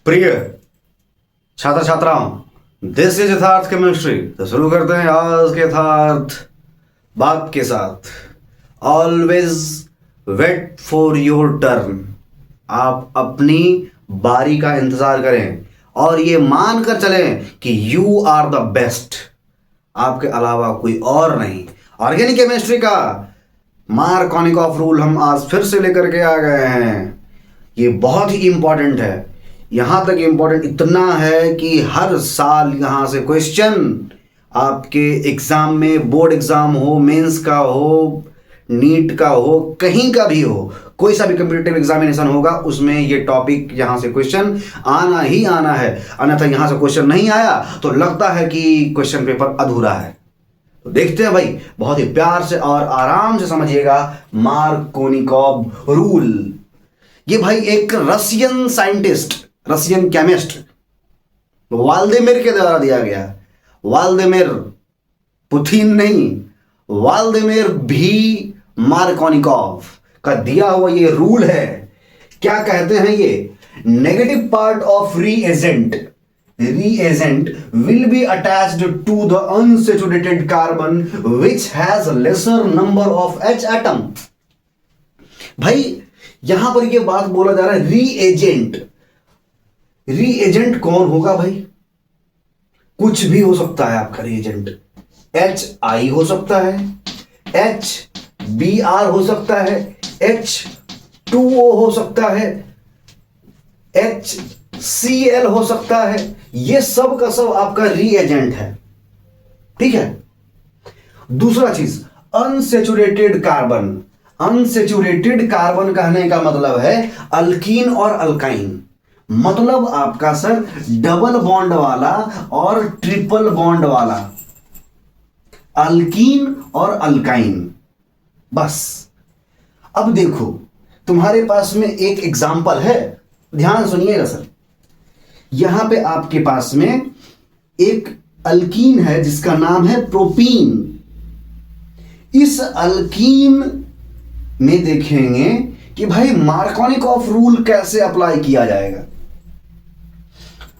प्रिय छात्र छात्राओं, दिस इज यथार्थ केमिस्ट्री। तो शुरू करते हैं आज के यथार्थ बात के साथ। Always wait for your turn. आप अपनी बारी का इंतजार करें और ये मानकर चलें कि यू आर द बेस्ट, आपके अलावा कोई और नहीं। ऑर्गेनिक केमिस्ट्री का मार्कोनिकॉफ रूल हम आज फिर से लेकर के आ गए हैं। ये बहुत ही इंपॉर्टेंट है। यहां तक इंपॉर्टेंट इतना है कि हर साल यहां से क्वेश्चन आपके एग्जाम में, बोर्ड एग्जाम हो, मेंस का हो, नीट का हो, कहीं का भी हो, कोई सा भी कम्पिटिटिव एग्जामिनेशन होगा उसमें ये टॉपिक यहां से क्वेश्चन आना ही आना है। अन्यथा यहां से क्वेश्चन नहीं आया तो लगता है कि क्वेश्चन पेपर अधूरा है। तो देखते हैं भाई, बहुत ही प्यार से और आराम से समझिएगा मार्कोनिकॉफ रूल। ये भाई एक रशियन साइंटिस्ट, रशियन केमिस्ट वाल्देमिर के द्वारा दिया गया। वाल्देमिर, पुतिन नहीं, वाल्देमिर भी मार्कोनिकॉफ का दिया हुआ ये रूल है। क्या कहते हैं ये? Negative part of reagent will be attached to the unsaturated carbon which has a lesser number of H atom। भाई यहां पर ये बात बोला जा रहा है रीएजेंट। रीएजेंट कौन होगा भाई? कुछ भी हो सकता है आपका रीएजेंट। HI हो सकता है, HBr हो सकता है, H2O हो सकता है, HCl हो सकता है। ये सब का सब आपका रीएजेंट है, ठीक है। दूसरा चीज, अनसेचुरेटेड कार्बन। अनसेचुरेटेड कार्बन कहने का मतलब है अल्कीन और अल्काइन। मतलब आपका सर डबल बॉन्ड वाला और ट्रिपल बॉन्ड वाला, अल्कीन और अल्काइन। बस अब देखो, तुम्हारे पास में एक एग्जाम्पल है, ध्यान सुनिएगा सर। यहां पे आपके पास में एक अल्कीन है जिसका नाम है प्रोपीन। इस अल्कीन में देखेंगे कि भाई मार्कोनिकॉफ रूल कैसे अप्लाई किया जाएगा।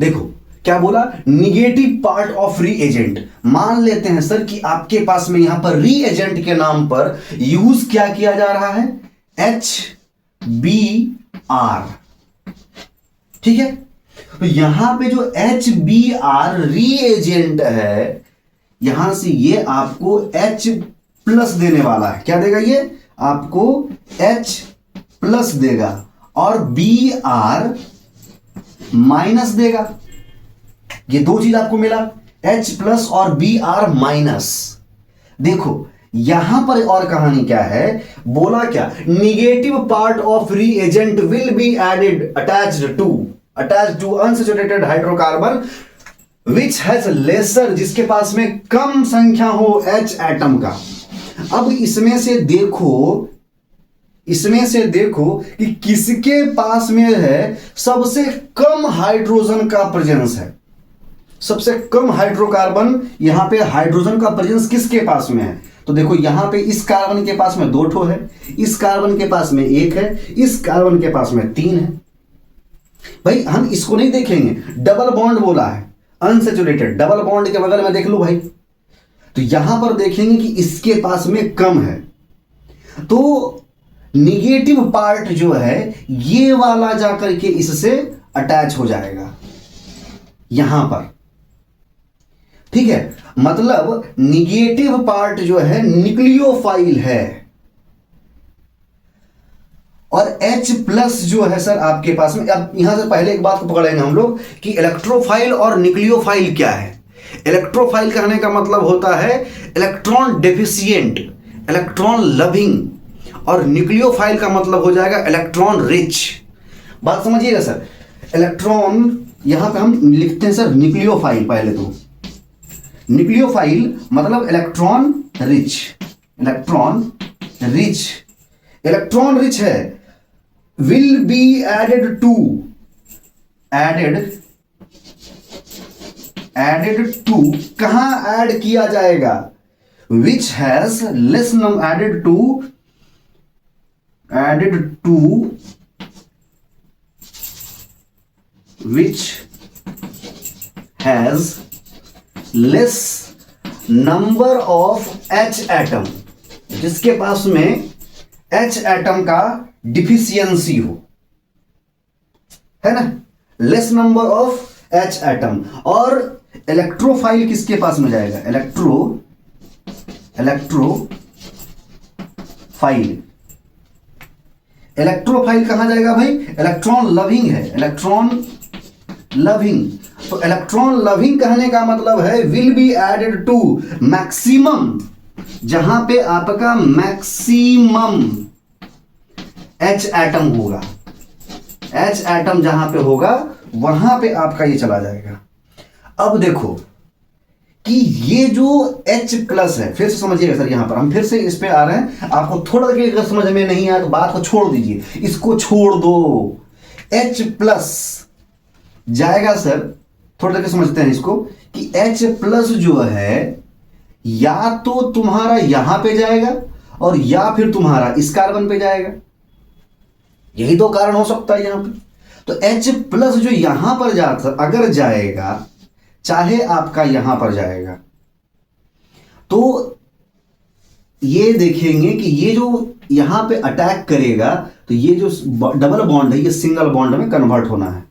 देखो क्या बोला, निगेटिव पार्ट ऑफ रीएजेंट। मान लेते हैं सर कि आपके पास में यहां पर रीएजेंट के नाम पर यूज क्या किया जा रहा है? HBr, ठीक है। तो यहां पे जो HBr रीएजेंट है, यहां से ये आपको H प्लस देने वाला है। क्या देगा? ये आपको H प्लस देगा और Br माइनस देगा। ये दो चीज आपको मिला, H प्लस और Br माइनस। देखो यहां पर और कहानी क्या है, बोला क्या, negative part of reagent will be added attached to unsaturated hydrocarbon which has lesser, जिसके पास में कम संख्या हो H एटम का। अब इसमें से देखो कि किसके पास में है सबसे कम हाइड्रोजन का प्रेजेंस है। सबसे कम हाइड्रोकार्बन, यहां पे हाइड्रोजन का प्रेजेंस किसके पास में है? तो देखो यहां पे इस कार्बन के पास में 2 ठो है, इस कार्बन के पास में 1 है, इस कार्बन के पास में 3 है। भाई हम इसको नहीं देखेंगे, डबल बॉन्ड बोला है, अनसैचुरेटेड। डबल बॉन्ड के बगल में देख लो भाई, तो यहां पर देखेंगे कि इसके पास में कम है। तो निगेटिव पार्ट जो है ये वाला जाकर के इससे अटैच हो जाएगा यहां पर, ठीक है। मतलब निगेटिव पार्ट जो है न्यूक्लियोफाइल है और H प्लस जो है सर आपके पास में। अब यहां से पहले एक बात को पकड़ेंगे हम लोग कि इलेक्ट्रोफाइल और न्यूक्लियोफाइल क्या है। इलेक्ट्रोफाइल कहने का मतलब होता है इलेक्ट्रॉन डेफिशिएंट, इलेक्ट्रॉन लविंग, और न्यूक्लियोफाइल का मतलब हो जाएगा इलेक्ट्रॉन रिच। बात समझिएगा सर। इलेक्ट्रॉन यहां पे हम लिखते हैं सर न्यूक्लियोफाइल। पहले तो न्यूक्लियोफाइल मतलब इलेक्ट्रॉन रिच। इलेक्ट्रॉन रिच है। विल बी एडेड टू कहां ऐड किया जाएगा? Which has less number, added to which has less number of H atom, जिसके पास में H एटम का डिफिशियंसी हो, है ना, less number of H atom. और इलेक्ट्रोफाइल किसके पास में जाएगा, इलेक्ट्रोफाइल। इलेक्ट्रोफाइल कहां जाएगा भाई, इलेक्ट्रॉन लविंग है, इलेक्ट्रॉन लविंग। तो इलेक्ट्रॉन लविंग कहने का मतलब है will be added to maximum, जहां पे आपका मैक्सिमम H एटम होगा, H एटम जहां पे होगा वहां पे आपका ये चला जाएगा। अब देखो कि ये जो H प्लस है, फिर से समझिएगा सर, यहां पर हम फिर से इस पे आ रहे हैं, आपको थोड़ा देर अगर समझ में नहीं आया तो बात को छोड़ दीजिए, इसको छोड़ दो। H प्लस जाएगा सर, थोड़ा देर समझते हैं इसको, कि H प्लस जो है या तो तुम्हारा यहां पे जाएगा और या फिर तुम्हारा इस कार्बन पे जाएगा, यही तो कारण हो सकता है यहां पे। तो H प्लस जो यहां पर जाता अगर जाएगा, चाहे आपका यहां पर जाएगा, तो ये देखेंगे कि ये जो यहां पे अटैक करेगा तो ये जो डबल बॉन्ड है ये सिंगल बॉन्ड में कन्वर्ट होना है,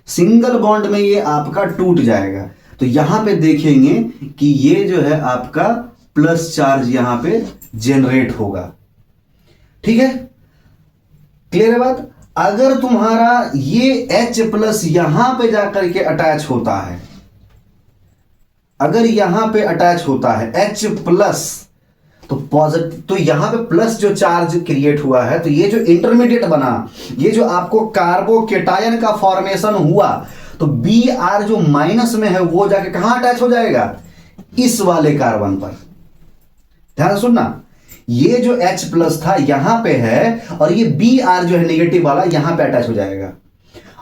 सिंगल बॉन्ड में ये आपका टूट जाएगा। तो यहां पे देखेंगे कि ये जो है आपका प्लस चार्ज यहां पे जनरेट होगा, ठीक है, क्लियर है बात। अगर तुम्हारा ये H प्लस यहां पे जाकर के अटैच होता है, अगर यहां पे अटैच होता है H प्लस, तो पॉजिटिव, तो यहां पे प्लस जो चार्ज क्रिएट हुआ है, तो ये जो इंटरमीडिएट बना, ये जो आपको कार्बोकेटायन का फॉर्मेशन हुआ, तो Br जो माइनस में है वो जाके कहां अटैच हो जाएगा, इस वाले कार्बन पर। ध्यान सुनना, ये जो H प्लस था यहां पे है और ये Br जो है नेगेटिव वाला यहां पे अटैच हो जाएगा।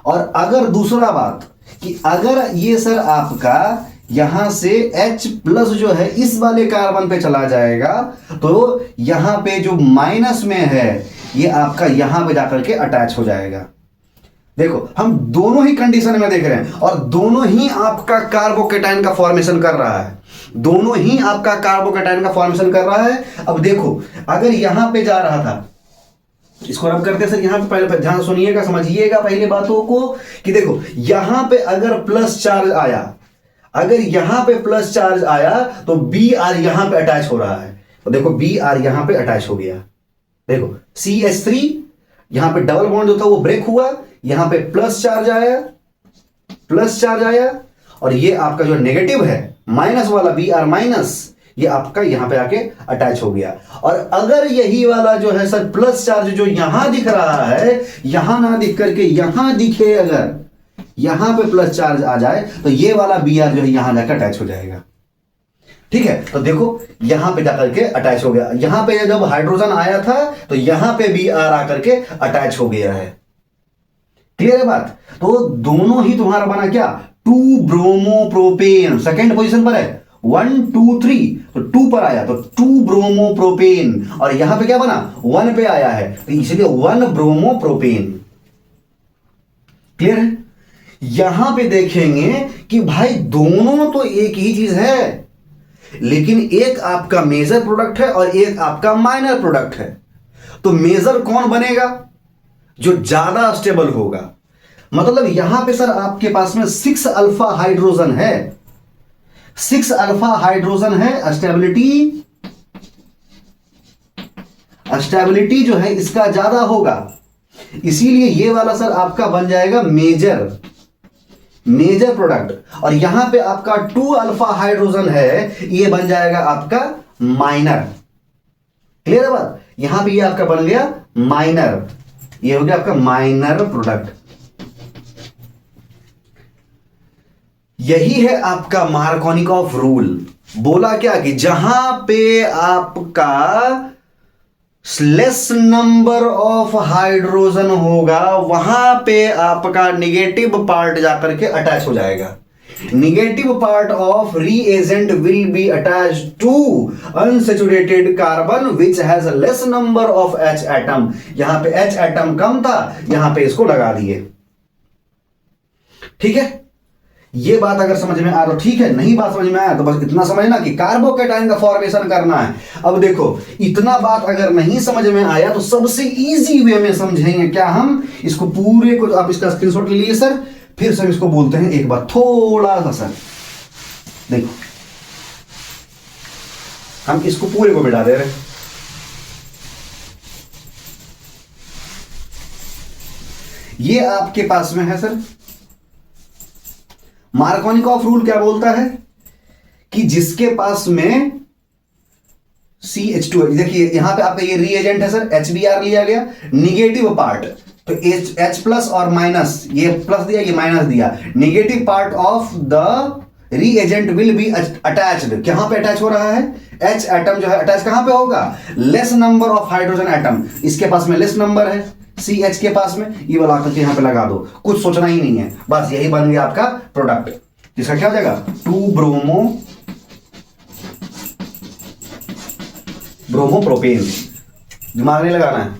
और अगर दूसरा बात कि अगर ये सर आपका यहां से H प्लस जो है इस वाले कार्बन पे चला जाएगा, तो यहां पे जो माइनस में है ये आपका यहां पे जाकर के अटैच हो जाएगा। देखो हम दोनों ही कंडीशन में देख रहे हैं और दोनों ही आपका कार्बोकेटाइन का फॉर्मेशन कर रहा है, दोनों ही आपका कार्बोकेटाइन का फॉर्मेशन कर रहा है। अब देखो अगर यहां पे जा रहा था, इसको रब करते सर यहां पे, पहले ध्यान सुनिएगा, समझिएगा पहले बातों को, कि देखो यहां पे अगर प्लस चार्ज आया, अगर यहां पे प्लस चार्ज आया तो Br यहां पे अटैच हो रहा है, तो देखो Br यहां पे अटैच हो गया, देखो CH3 यहां पे डबल बॉन्ड जो था वो ब्रेक हुआ, यहां पे प्लस चार्ज आया, प्लस चार्ज आया, और ये आपका जो नेगेटिव है माइनस वाला Br माइनस, ये आपका यहां पे आके अटैच हो गया। और अगर यही वाला जो है सर प्लस चार्ज जो यहां दिख रहा है, यहां ना दिख करके यहां दिखे, अगर यहां पे प्लस चार्ज आ जाए तो ये वाला Br जो है यहां जाकर अटैच हो जाएगा, ठीक है। तो देखो यहां पे जाकर के अटैच हो गया, यहां पे जब हाइड्रोजन आया था तो यहां पे Br आकर के अटैच हो गया है, क्लियर है बात। तो दोनों ही तुम्हारा बना क्या, 2 ब्रोमोप्रोपेन, सेकेंड पोजीशन पर है, 1 2 3, तो 2 पर आया तो 2 ब्रोमोप्रोपेन, और यहां पे क्या बना 1 पे आया है, तो इसलिए 1 ब्रोमोप्रोपेन, क्लियर है। यहां पे देखेंगे कि भाई दोनों तो एक ही चीज है, लेकिन एक आपका मेजर प्रोडक्ट है और एक आपका माइनर प्रोडक्ट है। तो मेजर कौन बनेगा, जो ज्यादा स्टेबल होगा। मतलब यहां पे सर आपके पास में 6 अल्फा हाइड्रोजन है, 6 अल्फा हाइड्रोजन है, स्टेबिलिटी जो है इसका ज्यादा होगा, इसीलिए ये वाला सर आपका बन जाएगा मेजर प्रोडक्ट। और यहां पे आपका 2 अल्फा हाइड्रोजन है, ये बन जाएगा आपका माइनर, क्लियर है बात। यहां पे ये आपका बन गया माइनर, ये हो गया आपका माइनर प्रोडक्ट। यही है आपका मार्कोनिकॉफ रूल। बोला क्या कि जहां पे आपका लेस नंबर ऑफ हाइड्रोजन होगा वहां पे आपका निगेटिव पार्ट जाकर के अटैच हो जाएगा। Negative part of reagent will be attached to unsaturated carbon which has a less number of H atom। यहां पे H atom कम था, यहां पे इसको लगा दिए, ठीक है, ये बात अगर समझ में आ तो ठीक है, नहीं बात समझ में आया तो बस इतना समझना कि कार्बोकेटाइन का फॉर्मेशन करना है। अब देखो, इतना बात अगर नहीं समझ में आया तो सबसे इजी वे में समझेंगे क्या हम इसको पूरे को। आप इसका स्क्रीनशॉट ले लिए सर, फिर से इसको बोलते हैं एक बार थोड़ा सा सर। देखो, हम इसको पूरे को मिटा दे रहे हैं। ये आपके पास में है सर, मार्कोनिकॉफ रूल क्या बोलता है कि जिसके पास में CH2 है, देखिए यहां पे आपका ये रीएजेंट है सर, HBr लिया गया, निगेटिव पार्ट तो H प्लस और माइनस, ये प्लस दिया ये माइनस दिया, negative part of the reagent will be attached. कहां पे अटैच हो रहा है? H एटम जो है अटैच कहां पे होगा? Less number of hydrogen atom, इसके पास में लेस नंबर है CH के पास में, ये वाला आकर के यहां पे लगा दो, कुछ सोचना ही नहीं है, बस यही बन गया आपका प्रोडक्ट, जिसका क्या हो जाएगा 2 ब्रोमोप्रोपेन। दिमाग नहीं लगाना है,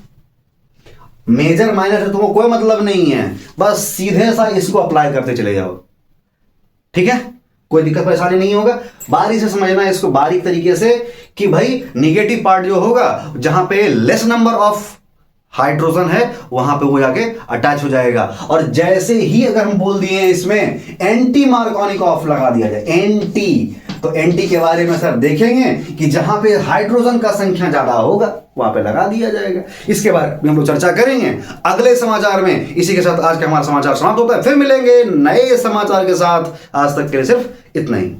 मेजर माइनर से तुमको कोई मतलब नहीं है, बस सीधे सा इसको अप्लाई करते चले जाओ, ठीक है, कोई दिक्कत परेशानी नहीं होगा। बारीक से समझना है इसको, बारीक तरीके से कि भाई निगेटिव पार्ट जो होगा जहां पे लेस नंबर ऑफ हाइड्रोजन है वहां पे वो जाके अटैच हो जाएगा। और जैसे ही अगर हम बोल दिए इसमें एंटी मार्कोनिकॉफ लगा दिया जाए, एंटी, तो एंटी के बारे में सर देखेंगे कि जहां पे हाइड्रोजन का संख्या ज्यादा होगा वहां पे लगा दिया जाएगा। इसके बारे में हम लोग चर्चा करेंगे अगले समाचार में। इसी के साथ आज का हमारा समाचार समाप्त होता है, फिर मिलेंगे नए समाचार के साथ। आज तक के लिए सिर्फ इतना ही।